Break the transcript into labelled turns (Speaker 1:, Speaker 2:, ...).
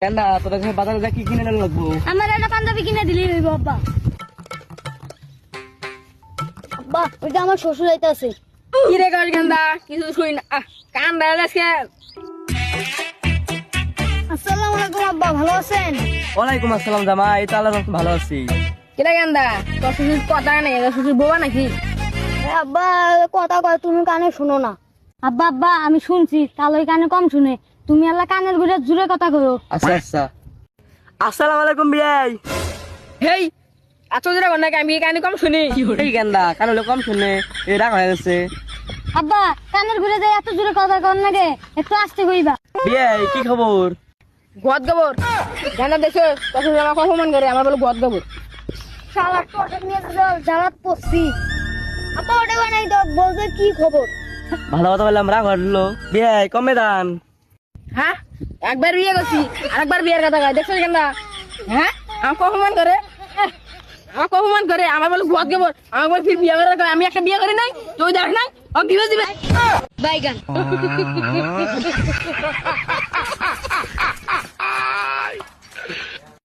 Speaker 1: কেননা তোর কাছে বাজারে যা কি কিনে আনতে লাগবো?
Speaker 2: আমার একটা পাঞ্জাবি কিনে দিলি হইব আব্বা। আব্বা ওইটা আমার শ্বশুর আইতাছে।
Speaker 3: কি রে গাছ গান্দা কিছু শুই না কান দাঁড়ালে আজকে।
Speaker 2: আসসালামু আলাইকুম আব্বা, ভালো আছেন?
Speaker 1: ওয়ালাইকুম আসসালাম জামাই, এই তো আল্লাহর রহমতে ভালো আছি।
Speaker 3: কি রে গান্দা তোর শ্বশুর কথা নাকি তোর শ্বশুর বোবা নাকি?
Speaker 2: আব্বা কথা কয় তুমি কানে শুনো না। আব্বা আব্বা আমি শুনছি তাহলে কানে কম শুনে, তুমি আল্লাহ কানের ঘুরে জুড়ে কথা কইও।
Speaker 1: আচ্ছা আচ্ছা। আসসালামু আলাইকুম বিয়াই।
Speaker 3: হেই এত জোরে গন্ডা আমি কানে কম শুনি।
Speaker 1: এই গেন্দা কান হলে কম শুনে এই রাগ হয়ে গেছে।
Speaker 2: আব্বা কানের ঘুরে যায় এত জোরে কথা কর না গে, একটু আস্তে কইবা।
Speaker 1: বিয়াই কি খবর?
Speaker 3: গদ গবর গান্দা দেখছো তোর শ্বশুর আমাকে অপমান করে, আমার বলে গদ গবর।
Speaker 2: শালা টর্চের নিয়ে জ্বালাত পড়ছি। আব্বা ওটা বানাই দাও, বলতে কি খবর?
Speaker 1: ভালো কথা বললাম রাগ হলো। বিয়াই কমে দান।
Speaker 3: হ্যাঁ একবার বিয়ে করছি আরেকবার বিয়ের কথা কয়, দেখছো গান্দা? হ্যাঁ আমাকে অপমান করে, আমাকে অপমান করে, আমার বলে গদ গবর, আমার বলে ফির বিয়ে করার কয়। আমি একটা বিয়ে করি নাই তুই দেখ নাই ও বিয়ে দিবে
Speaker 2: বাইগান।